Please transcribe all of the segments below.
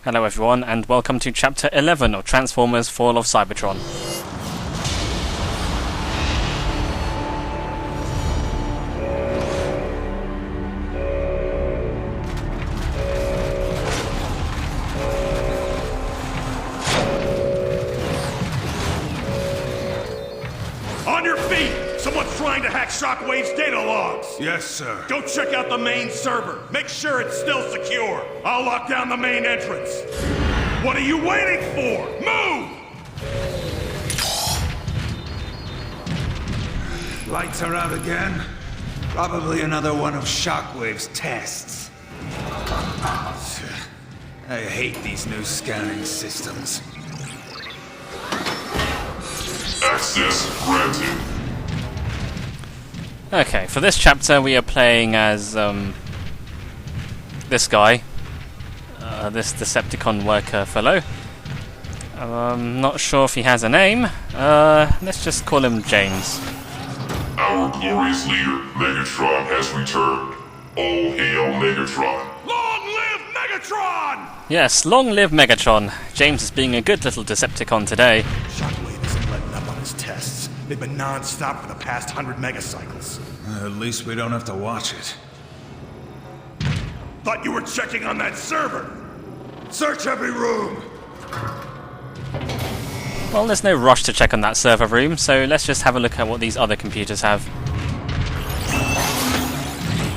Hello everyone, and welcome to Chapter 11 of Transformers Fall of Cybertron. On your feet! Someone's trying to hack Shockwave's data logs! Yes, sir. Go check out the main server. Make sure it's still secure. I'll lock down the main entrance. What are you waiting for? Move! Lights are out again. Probably another one of Shockwave's tests. I hate these new scanning systems. Access granted. Okay, for this chapter we are playing as this guy, this Decepticon worker fellow. Not sure if he has a name. Let's just call him James. Our glorious leader, Megatron, has returned. All hail Megatron. Long live Megatron! Yes, long live Megatron. James is being a good little Decepticon today. Shockwave isn't letting up on his tests. They've been non-stop for the past 100 megacycles. At least we don't have to watch it. Thought you were checking on that server. Search every room. Well, there's no rush to check on that server room, so let's just have a look at what these other computers have.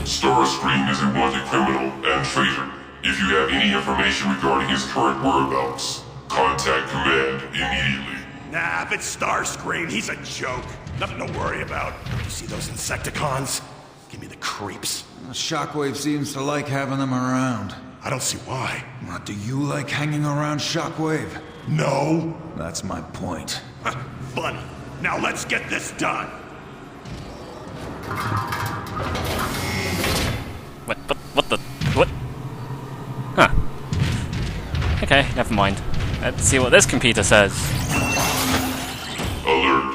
Starscream is a wanted criminal and traitor. If you have any information regarding his current whereabouts, contact Command immediately. Nah, if it's Starscream, he's a joke. Nothing to worry about. You see those Insecticons? Give me the creeps. Shockwave seems to like having them around. I don't see why. What, do you like hanging around Shockwave? No. That's my point. Funny. Now let's get this done. What? Huh. Okay, never mind. Let's see what this computer says. Alert.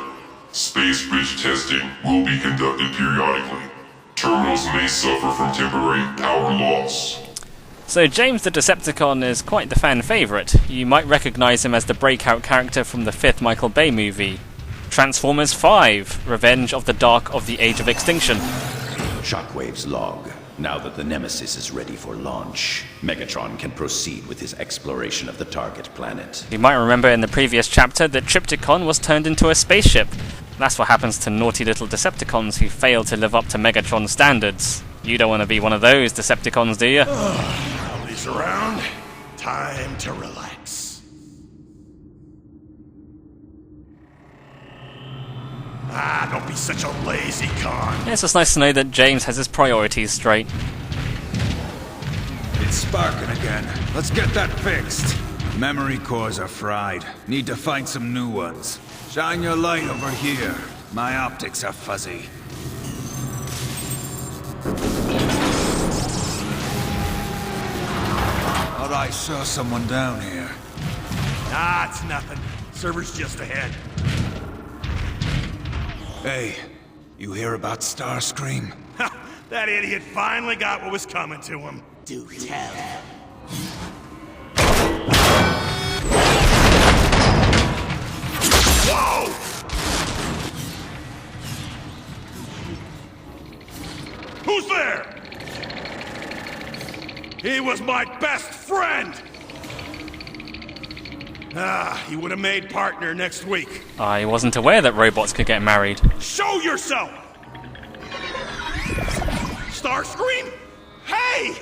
Space bridge testing will be conducted periodically. Terminals may suffer from temporary power loss. So James the Decepticon is quite the fan favourite. You might recognise him as the breakout character from the 5th Michael Bay movie, Transformers 5, Revenge of the Dark of the Age of Extinction. Shockwave's log. Now that the Nemesis is ready for launch, Megatron can proceed with his exploration of the target planet. You might remember in the previous chapter that Trypticon was turned into a spaceship. That's what happens to naughty little Decepticons who fail to live up to Megatron's standards. You don't want to be one of those Decepticons, do you? Nobody's around. Time to relax. Don't be such a lazy con. It's just nice to know that James has his priorities straight. It's sparking again. Let's get that fixed. Memory cores are fried. Need to find some new ones. Shine your light over here. My optics are fuzzy. Thought I saw someone down here. Nah, it's nothing. Server's just ahead. Hey, you hear about Starscream? That idiot finally got what was coming to him. Do tell. Whoa! Who's there? He was my best friend! He would have made partner next week. I wasn't aware that robots could get married. Show yourself! Starscream? Hey!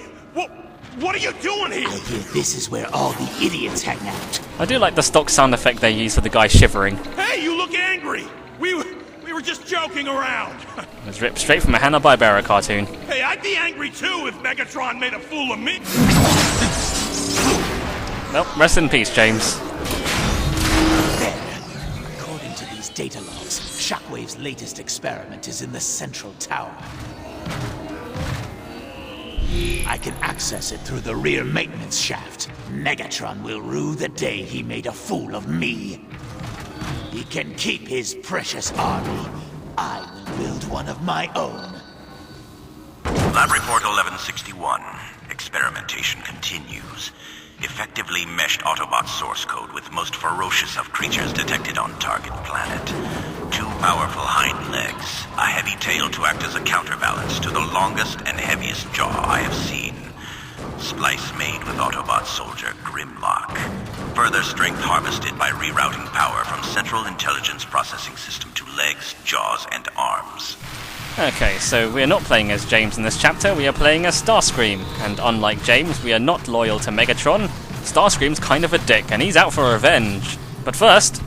What are you doing here? I hear this is where all the idiots hang out. I do like the stock sound effect they use for the guy shivering. Hey, you look angry! We were just joking around. It was ripped straight from a Hanna-Barbera cartoon. Hey, I'd be angry too if Megatron made a fool of me. Well, rest in peace, James. There. According to these data logs, Shockwave's latest experiment is in the central tower. I can access it through the rear maintenance shaft. Megatron will rue the day he made a fool of me. He can keep his precious army. I will build one of my own. Lab report 1161. Experimentation continues. effectively meshed Autobot source code with most ferocious of creatures detected on target planet. 2 powerful hind legs, a heavy tail to act as a counterbalance to the longest and heaviest jaw I have seen. Splice made with Autobot soldier Grimlock. Further strength harvested by rerouting power from Central Intelligence Processing System to legs, jaws, and arms. Okay, so we're not playing as James in this chapter, we are playing as Starscream, and unlike James, we are not loyal to Megatron. Starscream's kind of a dick, and he's out for revenge. But first...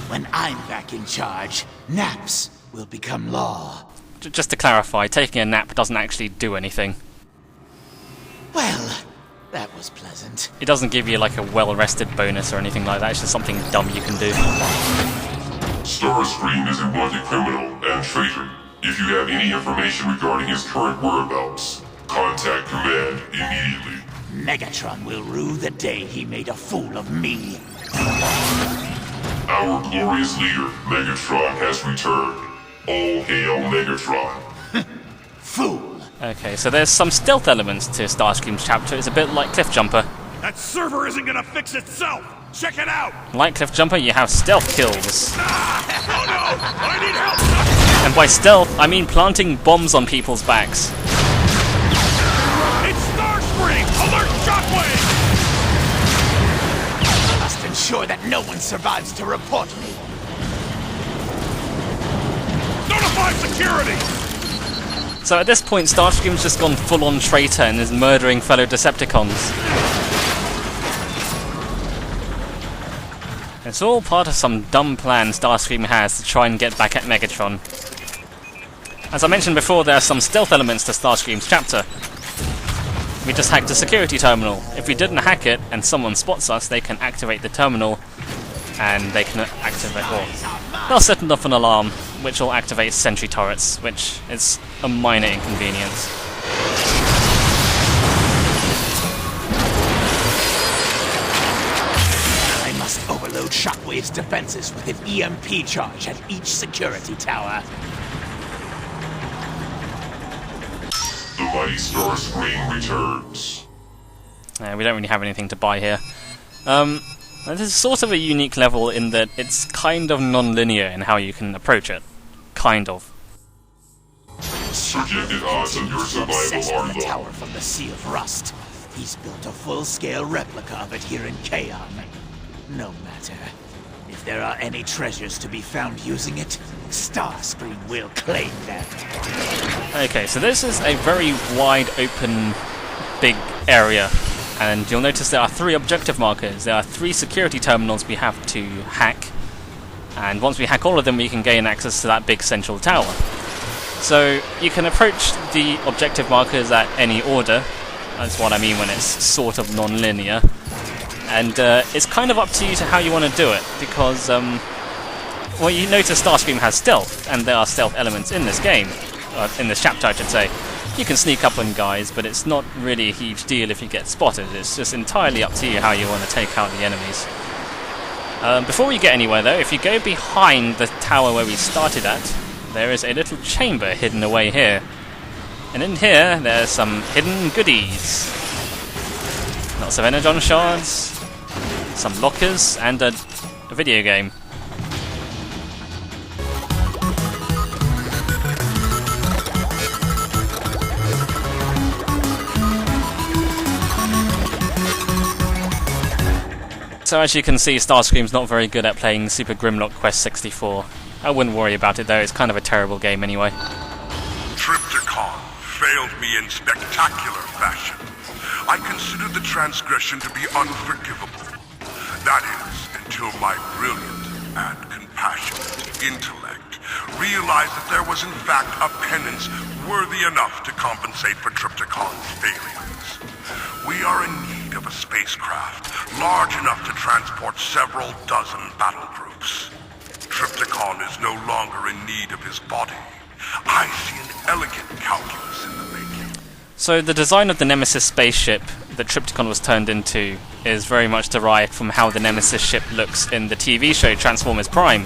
when I'm back in charge, naps will become law. Just to clarify, taking a nap doesn't actually do anything. Well, that was pleasant. It doesn't give you like a well-rested bonus or anything like that, it's just something dumb you can do. Starscream is a wanted criminal and traitor. If you have any information regarding his current whereabouts, contact Command immediately. Megatron will rue the day he made a fool of me. Our glorious leader, Megatron, has returned. All hail Megatron. Fool! Okay, so there's some stealth elements to Starscream's chapter. It's a bit like Cliffjumper. That server isn't gonna fix itself! Check it out! Like Cliffjumper, you have stealth kills. Oh no! I need help! And by stealth, I mean planting bombs on people's backs. It's Starscream! Alert Shockwave! I must ensure that no one survives to report me. Notify security! So at this point, Starscream's just gone full-on traitor and is murdering fellow Decepticons. It's all part of some dumb plan Starscream has to try and get back at Megatron. As I mentioned before, there are some stealth elements to Starscream's chapter. We just hacked a security terminal. If we didn't hack it and someone spots us, they can activate the terminal and they can activate, or they'll set off an alarm which will activate sentry turrets, which is a minor inconvenience. I must overload Shockwave's defenses with an EMP charge at each security tower. The mighty Starscream returns. We don't really have anything to buy here. This is sort of a unique level in that it's kind of non-linear in how you can approach it. Kind of. Projected odds of your survival are the low. tower from the Sea of Rust. He's built a full-scale replica of it here in Kaon. No matter. If there are any treasures to be found using it, Starscream will claim them. Okay, so this is a very wide open, big area. And you'll notice there are 3 objective markers. There are 3 security terminals we have to hack. And once we hack all of them, we can gain access to that big central tower. So you can approach the objective markers at any order. That's what I mean when it's sort of non-linear. And it's kind of up to you to how you want to do it. Because, well, you notice Starscream has stealth. And there are stealth elements in this game. In this chapter, I should say. You can sneak up on guys, but it's not really a huge deal if you get spotted. It's just entirely up to you how you want to take out the enemies. Before we get anywhere though, if you go behind the tower where we started at, there is a little chamber hidden away here. And in here, there's some hidden goodies. Lots of energon shards, some lockers, and a video game. So as you can see, Starscream's not very good at playing Super Grimlock Quest 64. I wouldn't worry about it though, it's kind of a terrible game anyway. Trypticon failed me in spectacular fashion. I consider the transgression to be unforgivable. That is, until my brilliant and compassionate intellect realized that there was in fact a penance worthy enough to compensate for Trypticon's failures. We are in need of a spacecraft large enough to transport several dozen battle groups. Trypticon is no longer in need of his body. I see an elegant calculus in the making. So the design of the Nemesis spaceship that Trypticon was turned into is very much derived from how the Nemesis ship looks in the TV show Transformers Prime.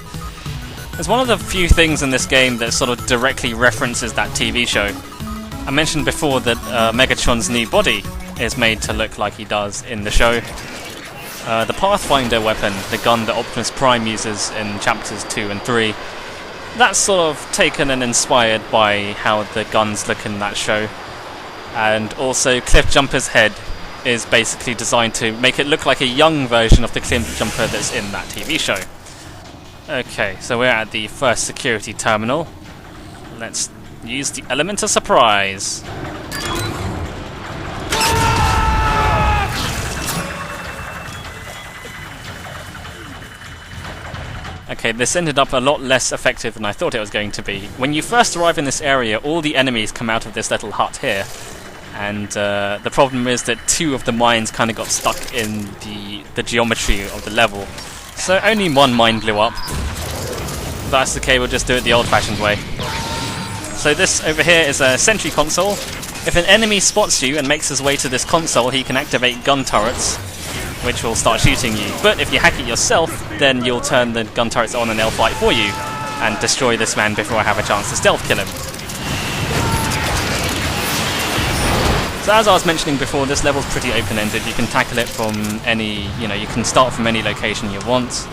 It's one of the few things in this game that sort of directly references that TV show. I mentioned before that Megatron's new body is made to look like he does in the show. The Pathfinder weapon, the gun that Optimus Prime uses in chapters 2 and 3, that's sort of taken and inspired by how the guns look in that show. And also Cliffjumper's head is basically designed to make it look like a young version of the Cliffjumper that's in that TV show. Okay, so we're at the first security terminal. Let's use the element of surprise. Okay, this ended up a lot less effective than I thought it was going to be. When you first arrive in this area, all the enemies come out of this little hut here. And the problem is that 2 of the mines kind of got stuck in the geometry of the level. So only 1 mine blew up. If that's okay, we'll just do it the old-fashioned way. So this over here is a sentry console. If an enemy spots you and makes his way to this console, he can activate gun turrets, which will start shooting you. But if you hack it yourself, then you'll turn the gun turrets on and they'll fight for you and destroy this man before I have a chance to stealth kill him. So as I was mentioning before, this level's pretty open-ended. You can tackle it from any, you can start from any location you want,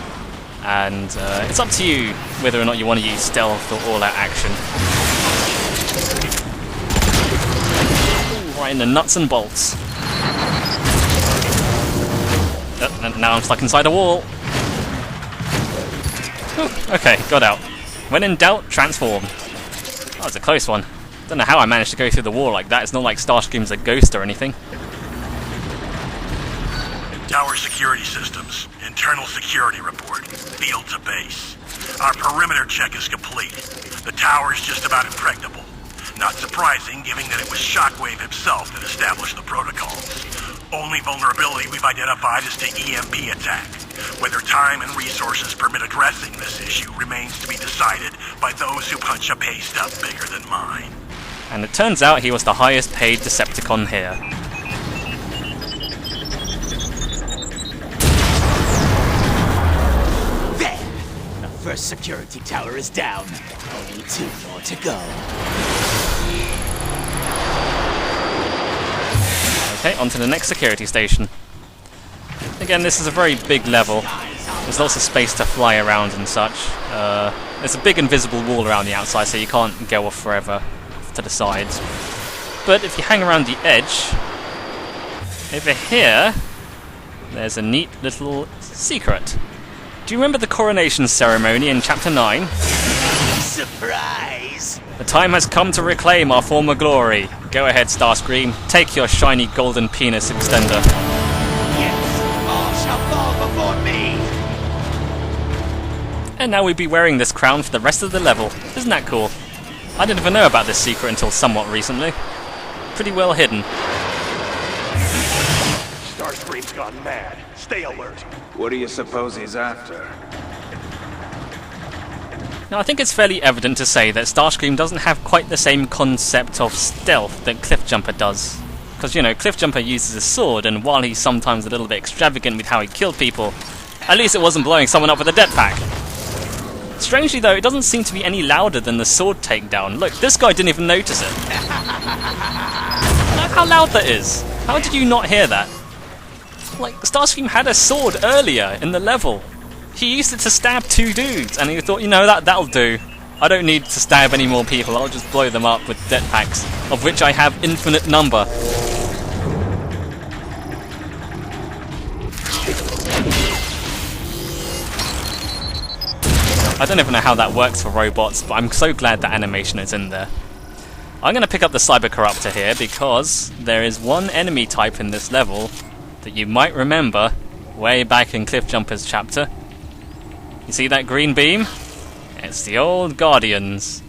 and it's up to you whether or not you want to use stealth or all-out action. Ooh, right in the nuts and bolts. And now I'm stuck inside a wall. Whew, okay, got out. When in doubt, transform. That was a close one. Don't know how I managed to go through the wall like that. It's not like Starscream's a ghost or anything. Tower security systems. Internal security report. Field to base. Our perimeter check is complete. The tower's just about impregnable. Not surprising, given that it was Shockwave himself that established the protocols. Only vulnerability we've identified is to EMP attack. Whether time and resources permit addressing this issue remains to be decided by those who punch a pay stub bigger than mine. And it turns out he was the highest paid Decepticon here. There! The first security tower is down. Only 2 more to go. Okay, on to the next security station. Again, this is a very big level. There's lots of space to fly around and such. There's a big invisible wall around the outside, so you can't go off forever to the sides. But if you hang around the edge, over here, there's a neat little secret. Do you remember the coronation ceremony in Chapter 9? Surprise! The time has come to reclaim our former glory. Go ahead, Starscream. Take your shiny golden penis extender. Yes, all shall fall before me! And now we'd be wearing this crown for the rest of the level. Isn't that cool? I didn't even know about this secret until somewhat recently. Pretty well hidden. Starscream's gone mad. Stay alert. What do you suppose he's after? Now I think it's fairly evident to say that Starscream doesn't have quite the same concept of stealth that Cliffjumper does. Because, Cliffjumper uses a sword, and while he's sometimes a little bit extravagant with how he killed people, at least it wasn't blowing someone up with a jetpack. Strangely though, it doesn't seem to be any louder than the sword takedown. Look, this guy didn't even notice it. Look how loud that is. How did you not hear that? Like, Starscream had a sword earlier in the level. He used it to stab 2 dudes, and he thought, that'll do. I don't need to stab any more people, I'll just blow them up with jetpacks, of which I have infinite number. I don't even know how that works for robots, but I'm so glad that animation is in there. I'm going to pick up the Cybercorruptor here because there is one enemy type in this level that you might remember way back in Cliffjumper's chapter. You see that green beam? It's the old Guardians.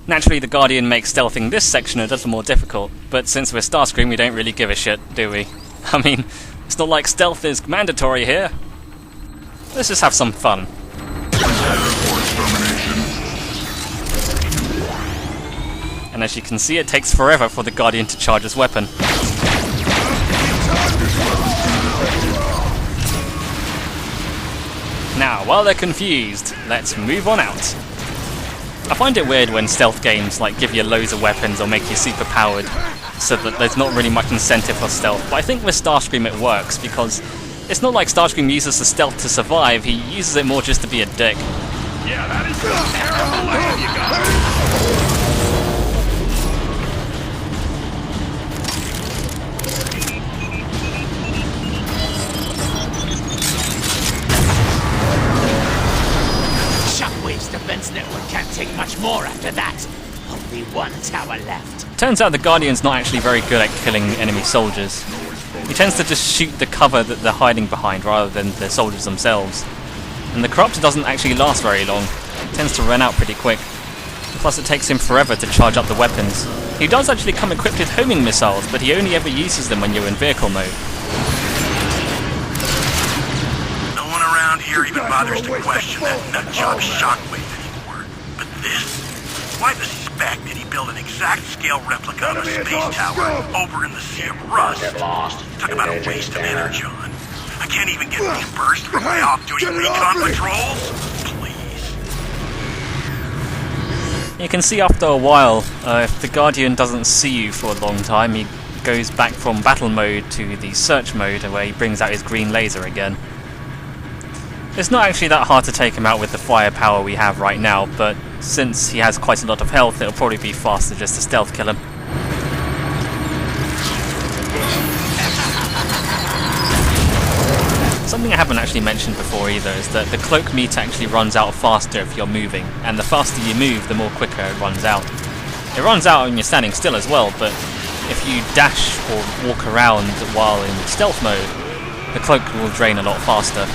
Naturally, the Guardian makes stealthing this section a little more difficult, but since we're Starscream, we don't really give a shit, do we? I mean, it's not like stealth is mandatory here. Let's just have some fun. And as you can see, it takes forever for the Guardian to charge his weapon. Now, while they're confused, let's move on out. I find it weird when stealth games give you loads of weapons or make you super powered. so that there's not really much incentive for stealth. But I think with Starscream it works, because it's not like Starscream uses the stealth to survive, he uses it more just to be a dick. Yeah, that is a terrible plan you got. Shockwave's defense network can't take much more after that. Only one tower left. Turns out the Guardian's not actually very good at killing enemy soldiers. He tends to just shoot the cover that they're hiding behind rather than the soldiers themselves. And the Corruptor doesn't actually last very long. It tends to run out pretty quick. Plus it takes him forever to charge up the weapons. He does actually come equipped with homing missiles, but he only ever uses them when you're in vehicle mode. No one around here even bothers to question that nutjob Shockwave anymore. But this? Why the spec did he build an exact scale replica of a space tower over in the Sea of Rust? Talk about a waste of energy, John. I can't even get reimbursed for my off-duty recon patrols? Please. You can see after a while, if the Guardian doesn't see you for a long time, he goes back from battle mode to the search mode, where he brings out his green laser again. It's not actually that hard to take him out with the firepower we have right now, but since he has quite a lot of health, it'll probably be faster just to stealth kill him. Something I haven't actually mentioned before either is that the cloak meter actually runs out faster if you're moving, and the faster you move, the more quicker it runs out. It runs out when you're standing still as well, but if you dash or walk around while in stealth mode, the cloak will drain a lot faster.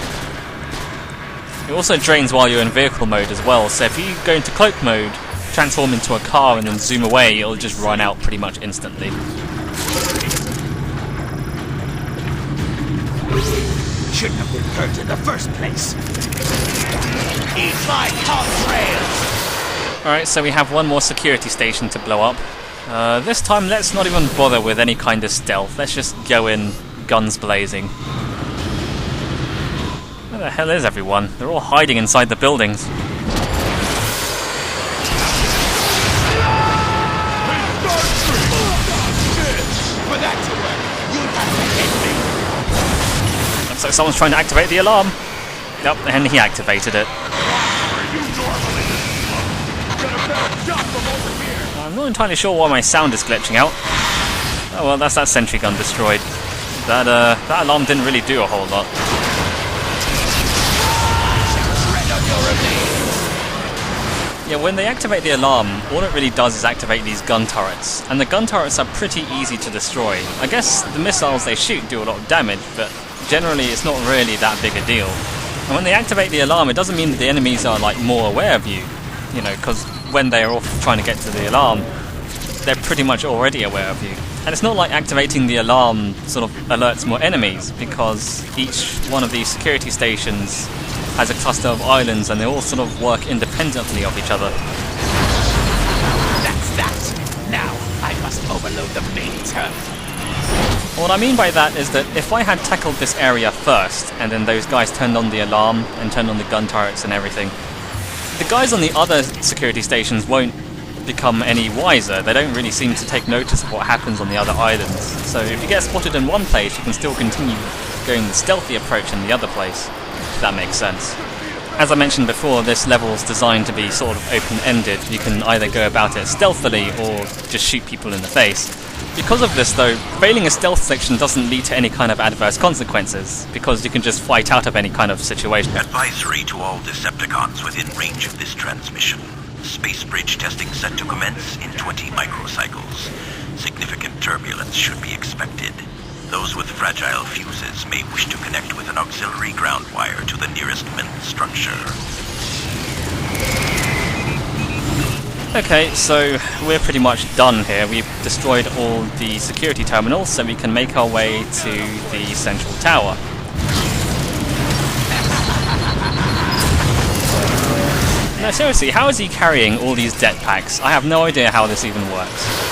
It also drains while you're in vehicle mode as well, so if you go into cloak mode, transform into a car and then zoom away, it'll just run out pretty much instantly. Shouldn't have been hurt in the first place. Eat my contrails! Alright, so we have one more security station to blow up. This time let's not even bother with any kind of stealth, let's just go in guns blazing. Where the hell is everyone? They're all hiding inside the buildings. For that to work, you'd have to hit me. Looks like someone's trying to activate the alarm. Yep, and he activated it. I'm not entirely sure why my sound is glitching out. Oh well, that's that sentry gun destroyed. That alarm didn't really do a whole lot. Yeah, when they activate the alarm, all it really does is activate these gun turrets, and the gun turrets are pretty easy to destroy. I guess the missiles they shoot do a lot of damage, but generally it's not really that big a deal. And when they activate the alarm, it doesn't mean that the enemies are like more aware of you, you know, because when they're off trying to get to the alarm, they're pretty much already aware of you. And it's not like activating the alarm sort of alerts more enemies, because each one of these security stations has a cluster of islands and they all sort of work independently of each other. That's that. Now, I must overload the main terminal. What I mean by that is that if I had tackled this area first, and then those guys turned on the alarm and turned on the gun turrets and everything, the guys on the other security stations won't become any wiser. They don't really seem to take notice of what happens on the other islands. So if you get spotted in one place, you can still continue going the stealthy approach in the other place. If that makes sense. As I mentioned before, this level is designed to be sort of open-ended. You can either go about it stealthily or just shoot people in the face. Because of this though, failing a stealth section doesn't lead to any kind of adverse consequences, because you can just fight out of any kind of situation. Advisory to all Decepticons within range of this transmission. Space bridge testing set to commence in 20 microcycles. Significant turbulence should be expected. Those with fragile fuses may wish to connect with an auxiliary ground wire to the nearest mental structure. Okay, so we're pretty much done here. We've destroyed all the security terminals, so we can make our way to the central tower. No, seriously, how is he carrying all these det packs? I have no idea how this even works.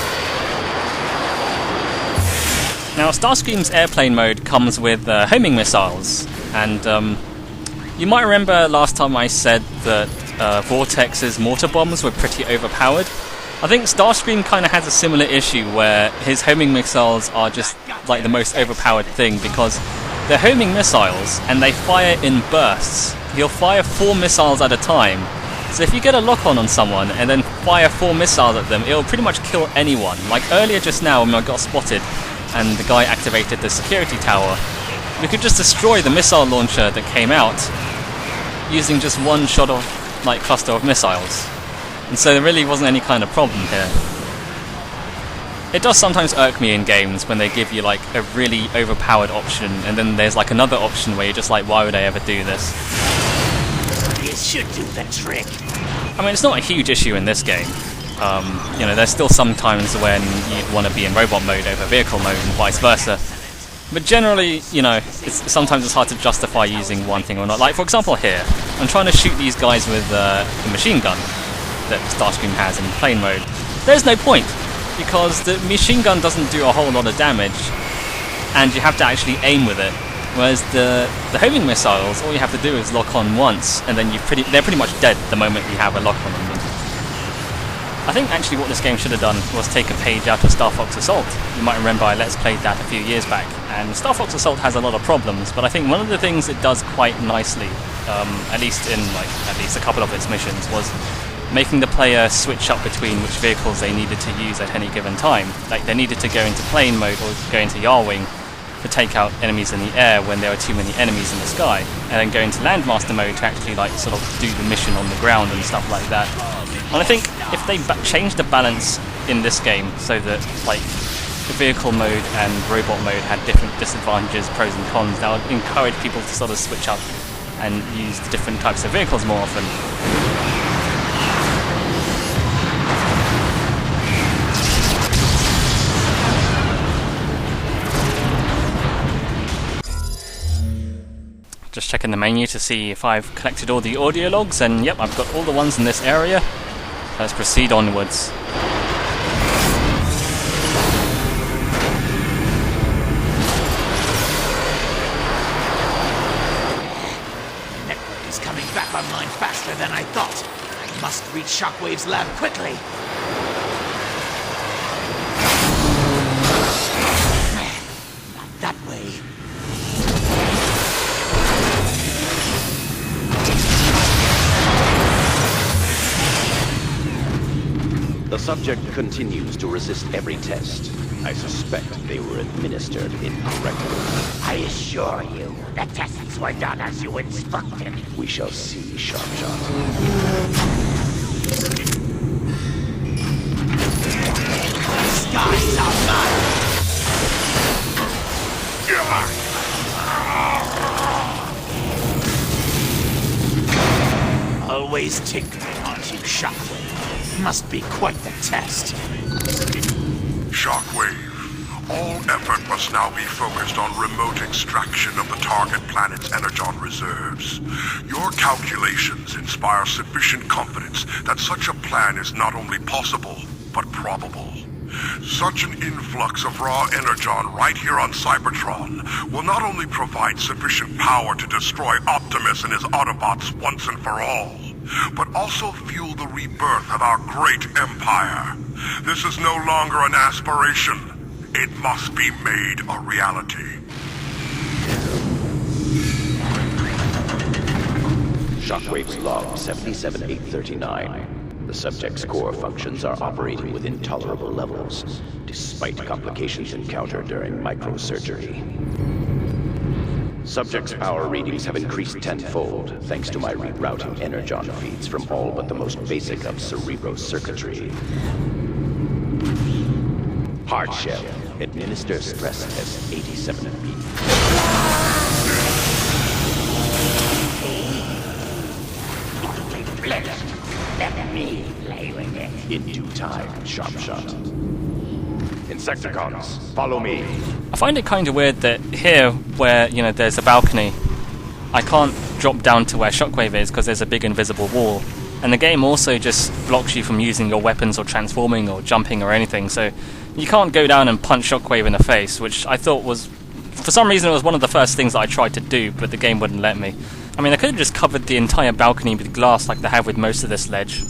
Now, Starscream's airplane mode comes with homing missiles, and you might remember last time I said that Vortex's mortar bombs were pretty overpowered. I think Starscream kind of has a similar issue where his homing missiles are just like the most overpowered thing, because they're homing missiles and they fire in bursts. He'll fire 4 missiles at a time. So if you get a lock-on on someone and then fire 4 missiles at them, it'll pretty much kill anyone. Like earlier just now when I got spotted and the guy activated the security tower, we could just destroy the missile launcher that came out using just one shot of like cluster of missiles. And so there really wasn't any kind of problem here. It does sometimes irk me in games when they give you like a really overpowered option and then there's like another option where you're just like, why would I ever do this? You should do the trick. I mean, it's not a huge issue in this game. You know, there's still some times when you'd want to be in robot mode over vehicle mode and vice versa. But generally, you know, sometimes it's hard to justify using one thing or not. Like, for example, here, I'm trying to shoot these guys with a machine gun that Starscream has in plane mode. There's no point, because the machine gun doesn't do a whole lot of damage, and you have to actually aim with it. Whereas the homing missiles, all you have to do is lock on once, and then they're pretty much dead the moment you have a lock on them. I think actually what this game should have done was take a page out of Star Fox Assault. You might remember I Let's Played that a few years back, and Star Fox Assault has a lot of problems, but I think one of the things it does quite nicely, at least in at least a couple of its missions, was making the player switch up between which vehicles they needed to use at any given time. Like they needed to go into plane mode or go into Yarwing to take out enemies in the air when there are too many enemies in the sky, and then go into Landmaster mode to actually like sort of do the mission on the ground and stuff like that. And I think if they change the balance in this game so that like the vehicle mode and robot mode had different disadvantages, pros and cons, that would encourage people to sort of switch up and use the different types of vehicles more often. Just checking the menu to see if I've collected all the audio logs, and yep, I've got all the ones in this area. Let's proceed onwards. Network is coming back online faster than I thought. I must reach Shockwave's lab quickly. Not that way. The subject continues to resist every test. I suspect they were administered incorrectly. I assure you, the tests were done as you instructed. We shall see, Sharpshot. Skies are mine! Always tinkering, aren't you, Shockwave? Must be quite the test. Shockwave, all effort must now be focused on remote extraction of the target planet's energon reserves. Your calculations inspire sufficient confidence that such a plan is not only possible, but probable. Such an influx of raw energon right here on Cybertron will not only provide sufficient power to destroy Optimus and his Autobots once and for all, but also fuel the rebirth of our great empire. This is no longer an aspiration. It must be made a reality. Shockwave's log 77839. The subject's core functions are operating within tolerable levels, despite complications encountered during microsurgery. Subject's power readings have increased tenfold, thanks to my rerouting energon feeds from all but the most basic of cerebro circuitry. Hardshell. Administer stress test 87B. Let me play with it. In due time, Sharpshot. Insecticons, follow me. I find it kind of weird that here, where, you know, there's a balcony, I can't drop down to where Shockwave is because there's a big invisible wall. And the game also just blocks you from using your weapons or transforming or jumping or anything, so you can't go down and punch Shockwave in the face, which I thought was, for some reason, it was one of the first things that I tried to do, but the game wouldn't let me. I mean, I could have just covered the entire balcony with glass like they have with most of this ledge.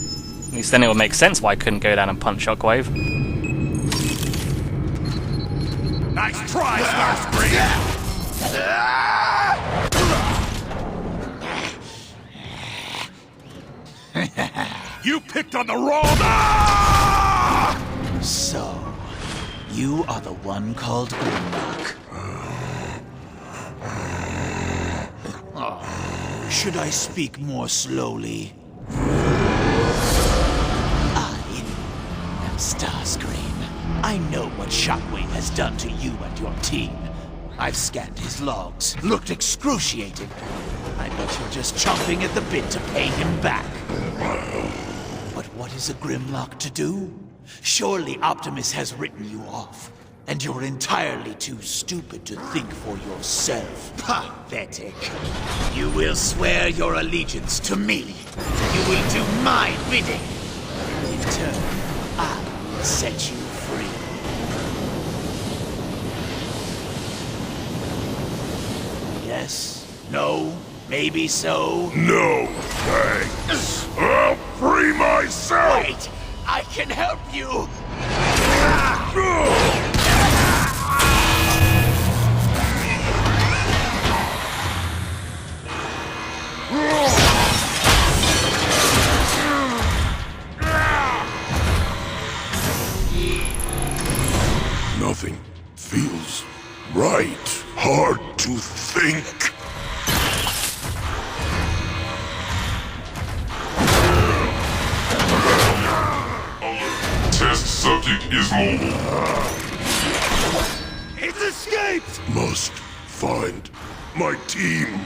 least then it would make sense why I couldn't go down and punch Shockwave. Nice try, Starscream! You picked on the wrong... Ah! So, you are the one called Grimlock. Oh, should I speak more slowly? I am Starscream. I know what Shockwave has done to you and your team. I've scanned his logs, looked excruciating. I bet you're just chomping at the bit to pay him back. But what is a Grimlock to do? Surely Optimus has written you off, and you're entirely too stupid to think for yourself. Pathetic. You will swear your allegiance to me. You will do my bidding. In turn, I will set you free. Yes? No? Maybe so? No, thanks. I'll free myself! Wait! I can help you! Nothing feels right. Hard to think. Test subject is mobile. It's escaped! Must find my team.